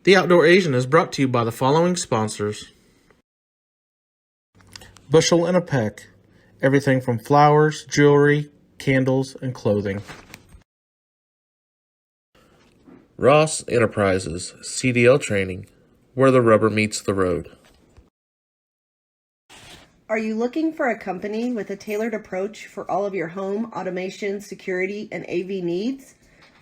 The Outdoor Asian is brought to you by the following sponsors: Bushel and a Peck, everything from flowers, jewelry, candles, and clothing. Ross Enterprises, CDL training, where the rubber meets the road. Are you looking for a company with a tailored approach for all of your home automation, security, and AV needs?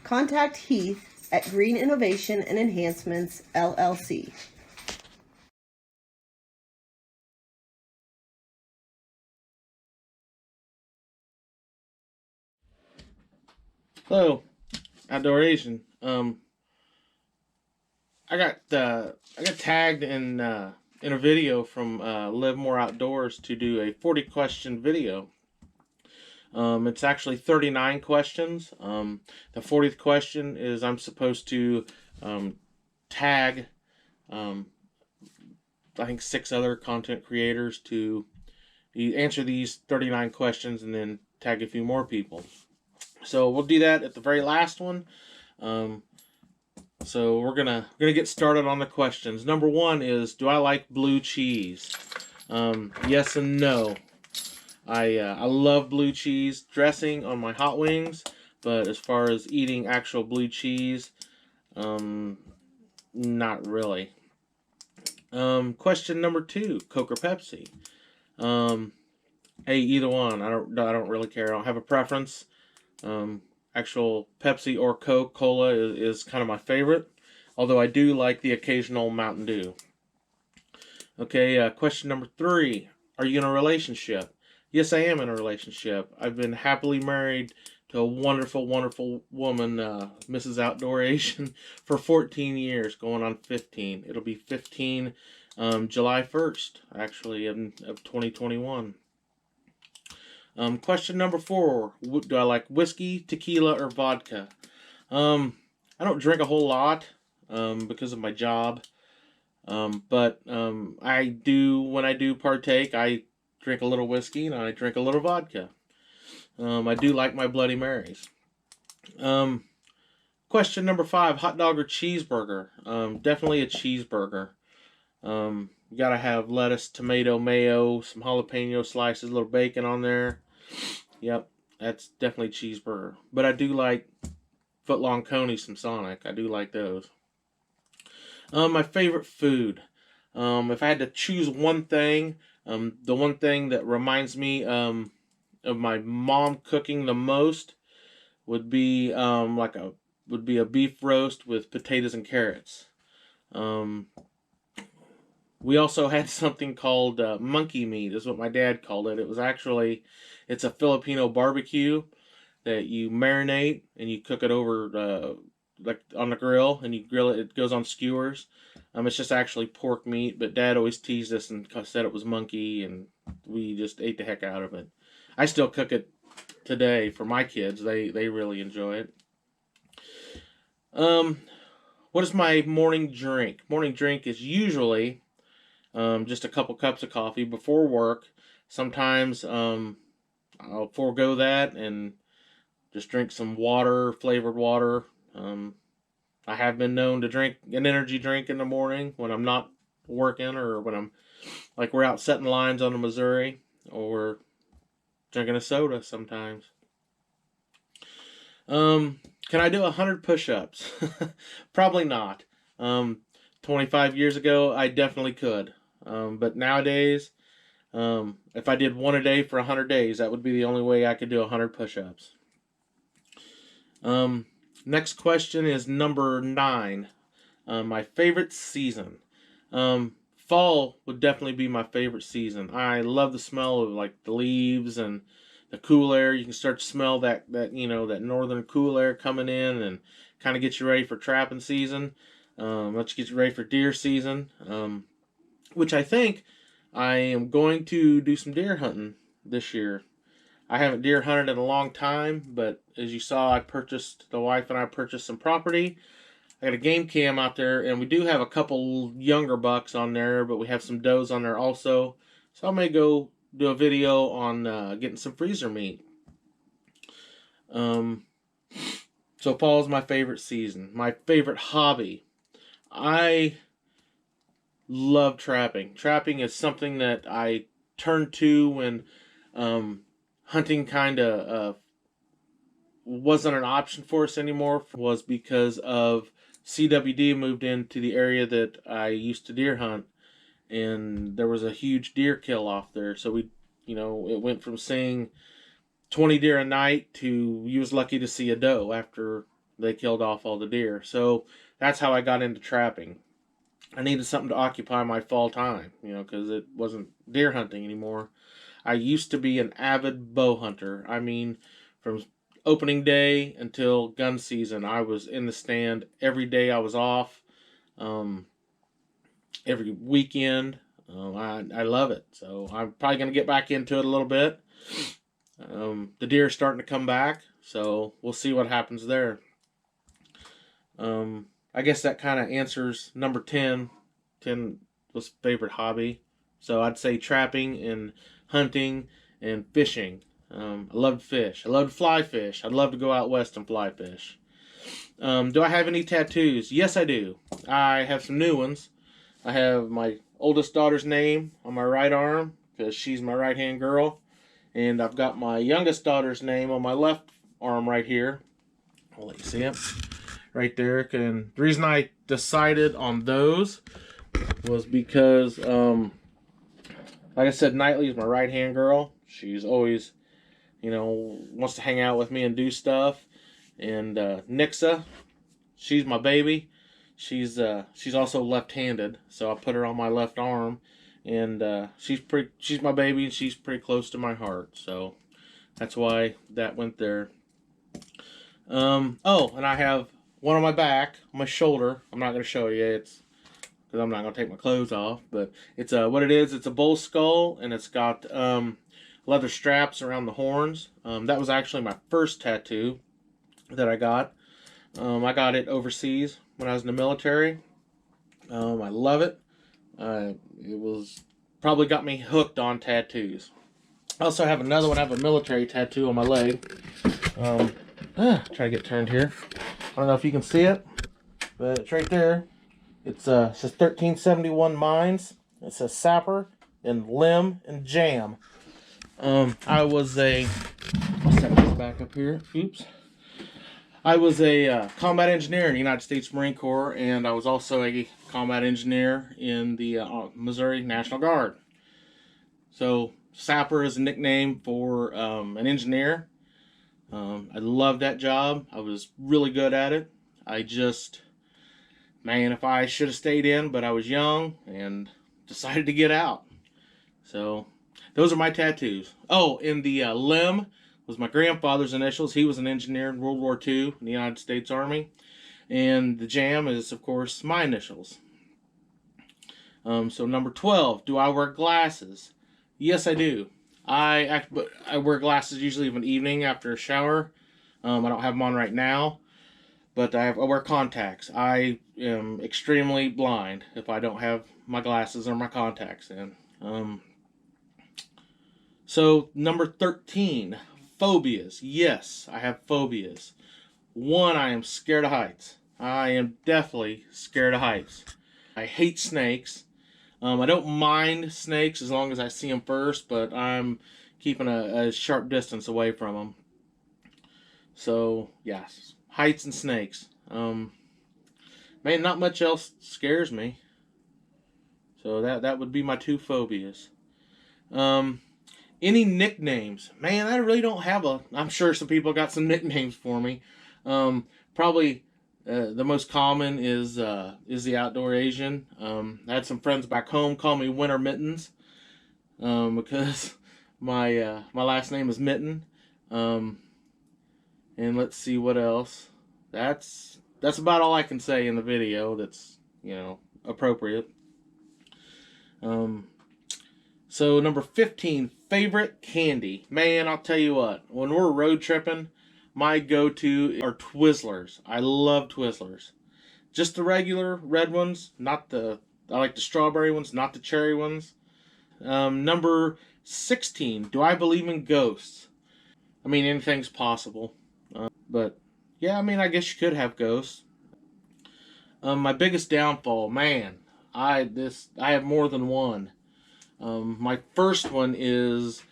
Contact Heath at Green Innovation and Enhancements, LLC. Hello, Outdoor Asian. I got tagged in a video from Live More Outdoors to do a 40-question video. It's actually 39 questions. The 40th question is I'm supposed to tag, I think, 6 other content creators to answer these 39 questions and then tag a few more people. So we'll do that at the very last one. So we're gonna get started on the questions. Number 1 is, do I like blue cheese? Yes and no. I love blue cheese dressing on my hot wings, but as far as eating actual blue cheese, not really. Question number 2: Coke or Pepsi? Hey, either one. I don't really care. I don't have a preference. Actual Pepsi or Coca-Cola is kind of my favorite, although I do like the occasional Mountain Dew. Okay, question number 3: Are you in a relationship? Yes, I am in a relationship. I've been happily married to a wonderful, wonderful woman, Mrs. Outdoor Asian, for 14 years, going on 15. It'll be 15 July 1st, actually, of 2021. Question number 4: Do I like whiskey, tequila, or vodka? I don't drink a whole lot because of my job. But I do, when I do partake, I drink a little whiskey and I drink a little vodka. I do like my Bloody Marys. Question number 5: hot dog or cheeseburger? Definitely a cheeseburger. You gotta have lettuce, tomato, mayo, some jalapeno slices, a little bacon on there. Yep, that's definitely cheeseburger. But I do like footlong conies from Sonic. I do like those. My favorite food. If I had to choose one thing, the one thing that reminds me of my mom cooking the most would be a beef roast with potatoes and carrots. We also had something called monkey meat, is what my dad called it. It's a Filipino barbecue that you marinate and you cook it over like on the grill, and you grill it. It goes on skewers. It's just actually pork meat, but Dad always teased us and said it was monkey, and we just ate the heck out of it. I still cook it today for my kids. They really enjoy it. What is my morning drink? Morning drink is usually just a couple cups of coffee before work. Sometimes I'll forego that and just drink some water, flavored water. I have been known to drink an energy drink in the morning when I'm not working, or when I'm, like, we're out setting lines on the Missouri, or drinking a soda sometimes. Can I do 100 push-ups? Probably not. 25 years ago, I definitely could. But nowadays, if I did one a day for 100 days, that would be the only way I could do 100 push-ups. Next question is number 9. My favorite season. Fall would definitely be my favorite season. I love the smell of, like, the leaves and the cool air. You can start to smell that northern cool air coming in, and kind of get you ready for trapping season. Let's get you ready for deer season. Which I think I am going to do some deer hunting this year. I haven't deer hunted in a long time, but as you saw, the wife and I purchased some property. I got a game cam out there, and we do have a couple younger bucks on there, but we have some does on there also. So I may go do a video on getting some freezer meat. So fall is my favorite season. My favorite hobby. I love trapping. Trapping is something that I turned to when hunting kind of wasn't an option for us anymore. Was because of CWD moved into the area that I used to deer hunt, and there was a huge deer kill off there. So it went from seeing 20 deer a night to you was lucky to see a doe after they killed off all the deer. So that's how I got into trapping. I needed something to occupy my fall time, because it wasn't deer hunting anymore. I used to be an avid bow hunter. I mean, from opening day until gun season, I was in the stand every day I was off, um, every weekend. I love it. So I'm probably going to get back into it a little bit. The deer are starting to come back, so we'll see what happens there. I guess that kind of answers number 10. 10 was favorite hobby. So I'd say trapping and hunting and fishing. I loved fish. I loved fly fish. I'd love to go out west and fly fish. Do I have any tattoos? Yes, I do. I have some new ones. I have my oldest daughter's name on my right arm because she's my right-hand girl. And I've got my youngest daughter's name on my left arm right here. I'll let you see it. Right there. And the reason I decided on those was because, like I said, Knightley is my right-hand girl. She's always, wants to hang out with me and do stuff. And Nixa, she's my baby. She's also left-handed, so I put her on my left arm. And she's my baby, and she's pretty close to my heart. So that's why that went there. Oh, and I have one on my back, on my shoulder. I'm not going to show you. It's because I'm not going to take my clothes off. But it's what it is. It's a bull skull, and it's got leather straps around the horns. That was actually my first tattoo that I got. I got it overseas when I was in the military. I love it. It was probably got me hooked on tattoos. I also have another one. I have a military tattoo on my leg. Try to get turned here. I don't know if you can see it, but it's right there. It says 1371 Mines. It says Sapper and Limb and Jam. I'll set this back up here. Oops. I was a combat engineer in the United States Marine Corps, and I was also a combat engineer in the Missouri National Guard. So, Sapper is a nickname for an engineer. I loved that job. I was really good at it. If I should have stayed in, but I was young and decided to get out. So, those are my tattoos. Oh, in the limb was my grandfather's initials. He was an engineer in World War II in the United States Army. And the jam is, of course, my initials. So number 12, do I wear glasses? Yes, I do. I wear glasses usually of an evening after a shower. I don't have them on right now, but I wear contacts. I am extremely blind if I don't have my glasses or my contacts in. So number 13, phobias. Yes, I have phobias. One, I am scared of heights. I am definitely scared of heights. I hate snakes. I don't mind snakes as long as I see them first, but I'm keeping a sharp distance away from them. So, yes, heights and snakes. Man, not much else scares me. So that would be my two phobias. Any nicknames? Man, I really don't have I'm sure some people got some nicknames for me. Probably the most common is the Outdoor Asian. I had some friends back home call me Winter Mittens because my last name is Mitten. And let's see what else. That's about all I can say in the video. That's appropriate. So number 15, favorite candy. Man, I'll tell you what. When we're road tripping, my go-to are Twizzlers. I love Twizzlers. Just the regular red ones, I like the strawberry ones, not the cherry ones. Number 16, do I believe in ghosts? I mean, anything's possible. But, yeah, I mean, I guess you could have ghosts. My biggest downfall, man. I have more than one. My first one is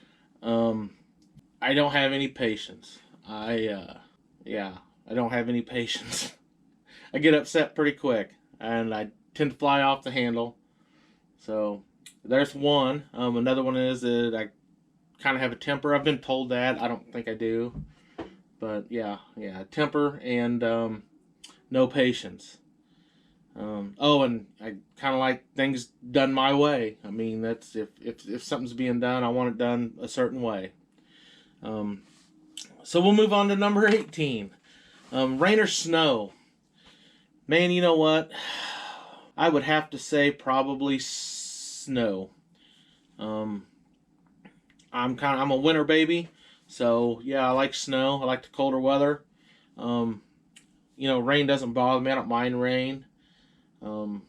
um, I don't have any patience. Yeah, I don't have any patience. I get upset pretty quick, and I tend to fly off the handle. So there's one. Another one is that I kind of have a temper. I've been told that. I don't think I do, but yeah, temper and no patience. Oh, and I kind of like things done my way. I mean, that's if something's being done, I want it done a certain way. Um, so we'll move on to number 18. Rain or snow. Man, you know what? I would have to say probably snow. Um, I'm a winter baby, so yeah, I like snow. I like the colder weather. Um, rain doesn't bother me. I don't mind rain. Um,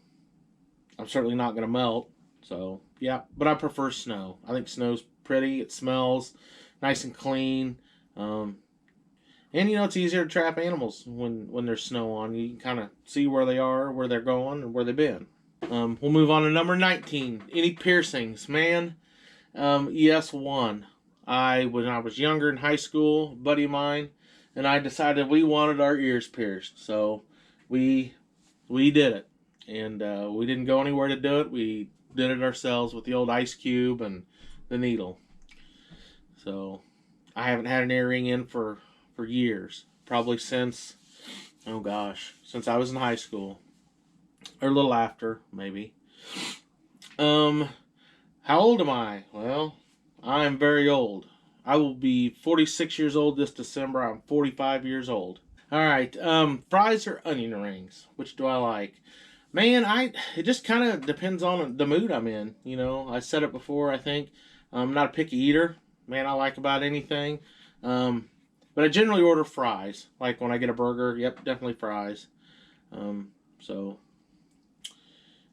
I'm certainly not gonna melt. So yeah, but I prefer snow. I think snow's pretty. It smells nice and clean. Um, and it's easier to trap animals when there's snow on. You can kind of see where they are, where they're going, and where they've been. We'll move on to number 19. Any piercings, man? Yes, one. When I was younger in high school, a buddy of mine and I decided we wanted our ears pierced, so we we did it, and we didn't go anywhere to do it. We did it ourselves with the old ice cube and the needle. So I haven't had an earring in for years, probably since oh gosh, since I was in high school or a little after maybe. Um, How old am I? Well, I am very old. I will be 46 years old this December. I'm 45 years old. All right. Fries or onion rings? Which do I like? Man, it just kind of depends on the mood I'm in. I said it before. I think I'm not a picky eater. Man, I like about anything. Um, but I generally order fries. Like when I get a burger, yep, definitely fries. So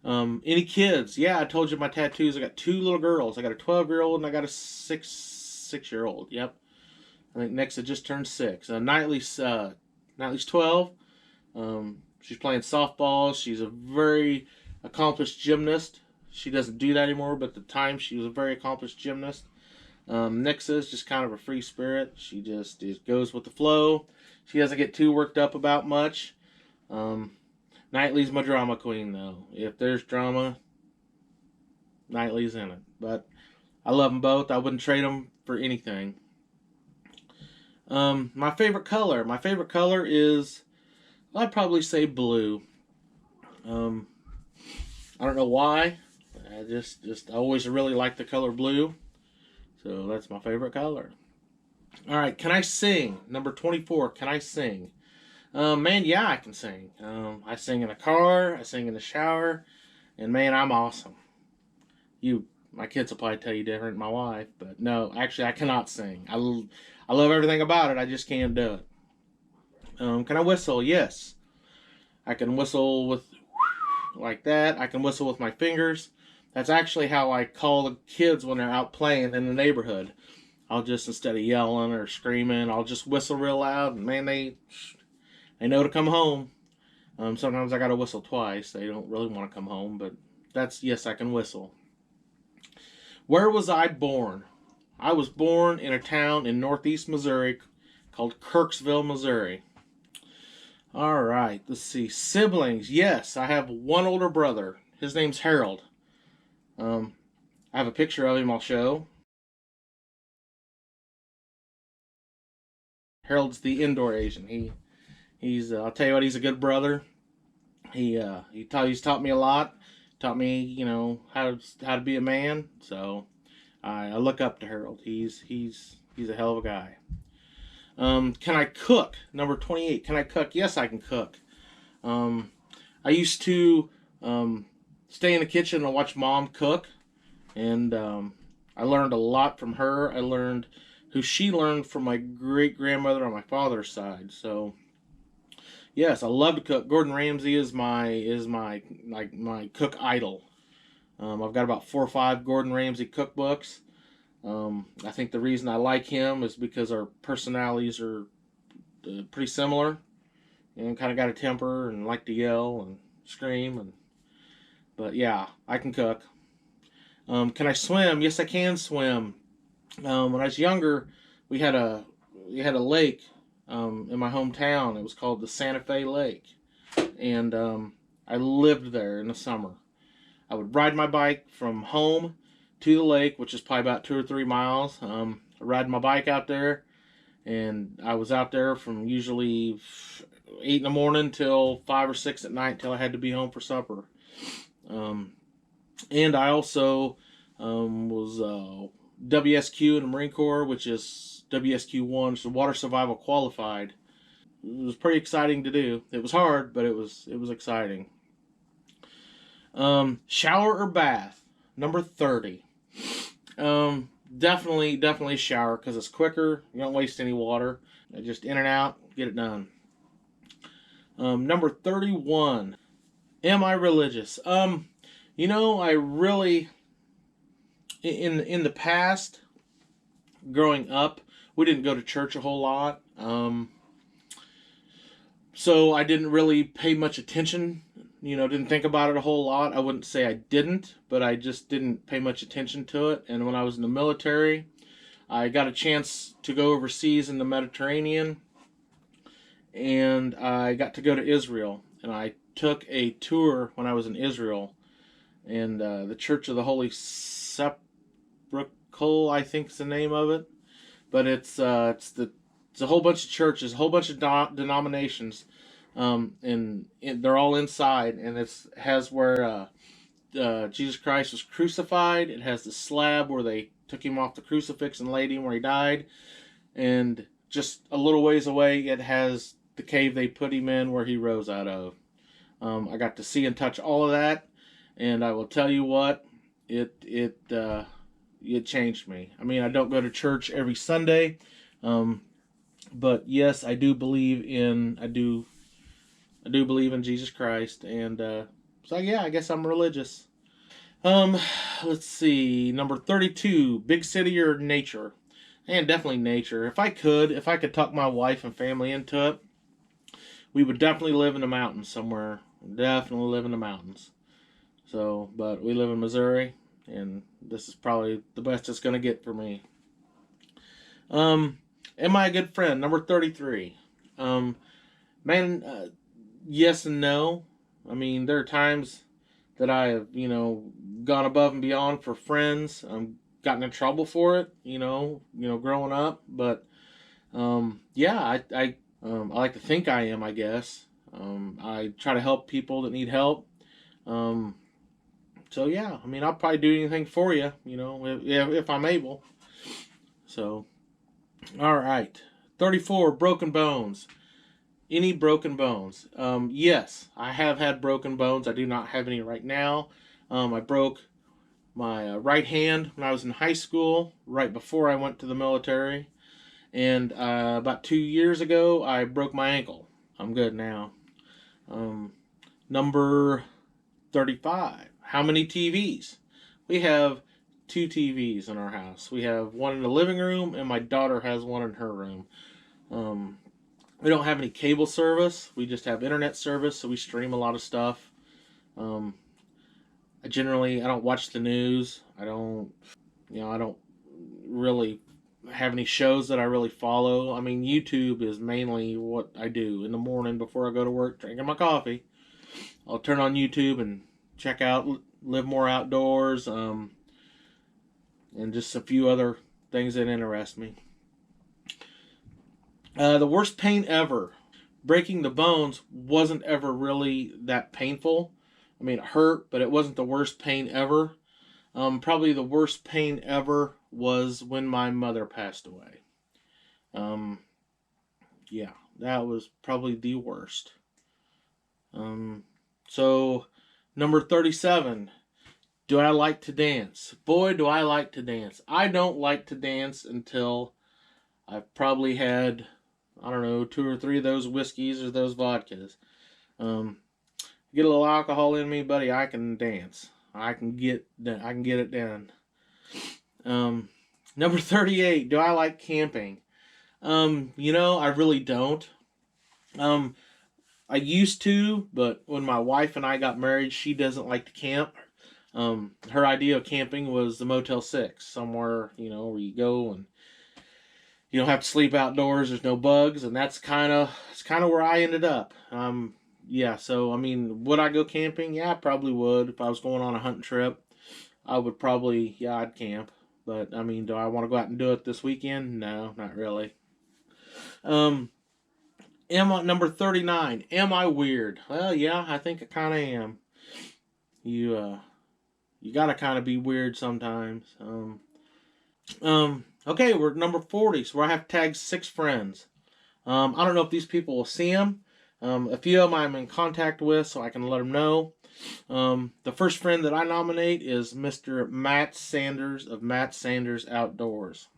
any kids? Yeah, I told you my tattoos. I got two little girls. I got a 12-year-old and I got a six-year old. Yep. I think next it just turned 6. Knightley's 12. She's playing softball. She's a very accomplished gymnast. She doesn't do that anymore, but at the time she was a very accomplished gymnast. Nixa's just kind of a free spirit. She just goes with the flow. She doesn't get too worked up about much. Um, Knightley's my drama queen, though. If there's drama, Knightley's in it. But I love them both. I wouldn't trade them for anything. My favorite color. My favorite color is, well, I'd probably say blue. Um, I don't know why. I always really like the color blue. So that's my favorite color. All right, can I sing? Number 24, can I sing? Man, yeah, I can sing. I sing in a car, I sing in the shower, and man, I'm awesome. My kids will probably tell you different, my wife, but no, actually, I cannot sing. I love everything about it, I just can't do it. Can I whistle? Yes. I can whistle with like that. I can whistle with my fingers. That's actually how I call the kids when they're out playing in the neighborhood. I'll just, instead of yelling or screaming, I'll just whistle real loud, and man, they know to come home. Sometimes I gotta whistle twice. They don't really want to come home, but yes, I can whistle. Where was I born? I was born in a town in northeast Missouri called Kirksville, Missouri. All right, let's see. Siblings. Yes, I have one older brother. His name's Harold. I have a picture of him I'll show. Harold's the indoor Asian. He's I'll tell you what, he's a good brother. He's taught me a lot. Taught me, how to be a man. So I look up to Harold. He's a hell of a guy. Can I cook? Number 28. Can I cook? Yes, I can cook. Um, I used to stay in the kitchen and watch Mom cook, and I learned a lot from her. I learned who she learned from my great grandmother on my father's side. So yes, I love to cook. Gordon Ramsay is my cook idol. I've got about 4 or 5 Gordon Ramsay cookbooks. I think the reason I like him is because our personalities are pretty similar, and kind of got a temper and like to yell, and scream. But yeah, I can cook. Can I swim? Yes, I can swim. When I was younger, we had a lake in my hometown. It was called the Santa Fe Lake, and I lived there in the summer. I would ride my bike from home to the lake, which is probably about 2 or 3 miles. Ride my bike out there, and I was out there from usually 8 in the morning till 5 or 6 at night till I had to be home for supper. Um, and I also was WSQ in the Marine Corps, which is WSQ 1, so Water Survival Qualified. It was pretty exciting to do. It was hard, but it was exciting. Shower or bath? Number 30. Definitely shower because it's quicker. You don't waste any water. Just in and out, get it done. Number 31. Am I religious? I really in the past, growing up, we didn't go to church a whole lot. So I didn't really pay much attention. Didn't think about it a whole lot. I wouldn't say I didn't, but I just didn't pay much attention to it. And when I was in the military, I got a chance to go overseas in the Mediterranean, and I got to go to Israel. And I took a tour when I was in Israel, and the Church of the Holy Sepulchre, I think is the name of it. But it's a whole bunch of churches, a whole bunch of denominations. And they're all inside, and it has where Jesus Christ was crucified. It has the slab where they took him off the crucifix and laid him where he died, and just a little ways away, it has the cave they put him in where he rose out of. I got to see and touch all of that, and I will tell you what, it changed me. I mean, I don't go to church every Sunday, but yes, I do believe in Jesus Christ, and so yeah, I guess I'm religious. Let's see, number 32, big city or nature? And definitely nature. If I could talk my wife and family into it, we would definitely live in the mountains somewhere. Definitely live in the mountains. So, but we live in Missouri, and this is probably the best it's gonna get for me. Am I a good friend? Number 33. Man, yes and no. I mean, there are times that I have, gone above and beyond for friends. Gotten in trouble for it, growing up. But yeah, I like to think I am. I guess I try to help people that need help. So yeah, I mean, I'll probably do anything for you, if I'm able. So, all right, 34, broken bones. Any broken bones? Yes, I have had broken bones. I do not have any right now. I broke my right hand when I was in high school, right before I went to the military. And about 2 years ago, I broke my ankle. I'm good now. Number 35. How many TVs? We have 2 TVs in our house. We have one in the living room, and my daughter has one in her room. We don't have any cable service. We just have internet service, so we stream a lot of stuff. I don't watch the news. I don't really have any shows that I really follow. I mean, YouTube is mainly what I do in the morning before I go to work, drinking my coffee. I'll turn on YouTube and check out Live More Outdoors, and just a few other things that interest me. The worst pain ever. Breaking the bones wasn't ever really that painful. I mean, it hurt, but it wasn't the worst pain ever. Probably the worst pain ever was when my mother passed away. Yeah, that was probably the worst. So, number 37. Do I like to dance? Boy, do I like to dance. I don't like to dance until I've probably had, I don't know, 2 or 3 of those whiskeys or those vodkas. Get a little alcohol in me, buddy, I can dance. I can get it done. Number 38. Do I like camping? I really don't. I used to, but when my wife and I got married, she doesn't like to camp. Her idea of camping was the Motel 6, somewhere, where you go and you don't have to sleep outdoors. There's no bugs, and it's kind of where I ended up. Yeah. So I mean, would I go camping? Yeah, I probably would. If I was going on a hunting trip, I would probably, yeah, I'd camp. But I mean, do I want to go out and do it this weekend? No, not really. Um, number 39. Am I weird? Well, yeah, I think I kind of am. You gotta kind of be weird sometimes. Okay, we're at number 40, so I have tagged 6 friends. I don't know if these people will see them. A few of them I'm in contact with, so I can let them know. The first friend that I nominate is Mr. Matt Sanders of Matt Sanders Outdoors.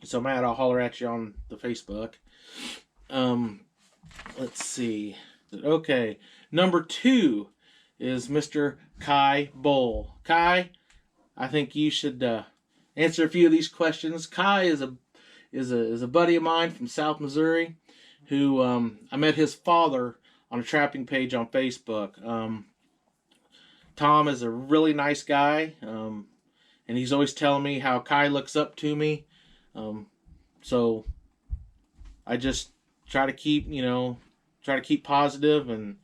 So Matt, I'll holler at you on the Facebook. Um, let's see. Okay, number 2 is Mr. Kai Bowl. Kai, I think you should answer a few of these questions. Kai is a buddy of mine from South Missouri, who I met his father on a trapping page on Facebook. Tom is a really nice guy, and he's always telling me how Kai looks up to me. So I just try to keep positive and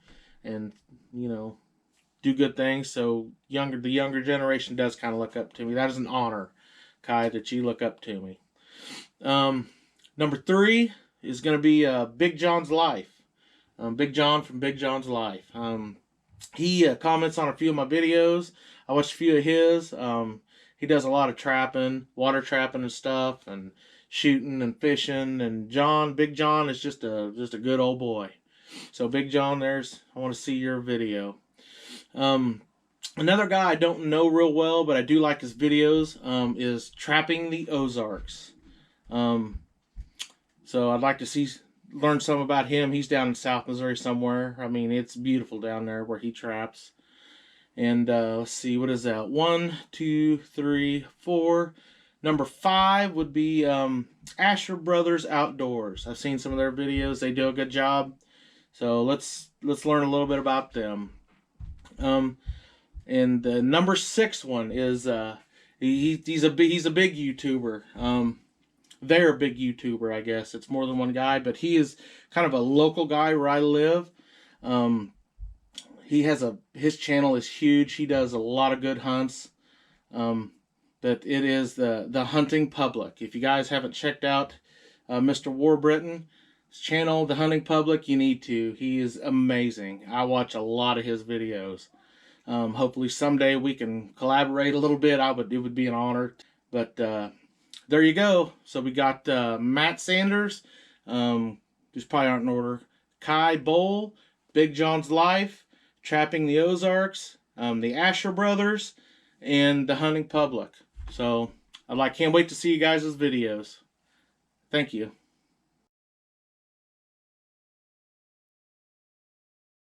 do good things. So the younger generation does kind of look up to me. That is an honor, Kai, that you look up to me. Number 3 is going to be Big John's Life. Big John from Big John's Life. He comments on a few of my videos. I watched a few of his. He does a lot of trapping, water trapping and stuff, and shooting and fishing. And Big John is just a good old boy. So Big John, I want to see your video. Another guy I don't know real well, but I do like his videos, is Trapping the Ozarks. So I'd like to learn some about him. He's down in South Missouri somewhere. I mean, it's beautiful down there where he traps. And let's see, what is that? 1, 2, 3, 4. Number 5 would be Asher Brothers Outdoors. I've seen some of their videos. They do a good job. So let's learn a little bit about them. And the number 6 one is he's a big YouTuber. They're a big YouTuber, I guess. It's more than one guy, but he is kind of a local guy where I live. His channel is huge. He does a lot of good hunts. But it is the Hunting Public. If you guys haven't checked out Mr. Warbritton's channel, The Hunting Public, you need to. He is amazing. I watch a lot of his videos. Hopefully someday we can collaborate a little bit. It would be an honor. But there you go. So we got Matt Sanders. These probably aren't in order. Kai Bowl, Big John's Life, Trapping the Ozarks, the Asher Brothers, and the Hunting Public. So can't wait to see you guys' videos. Thank you.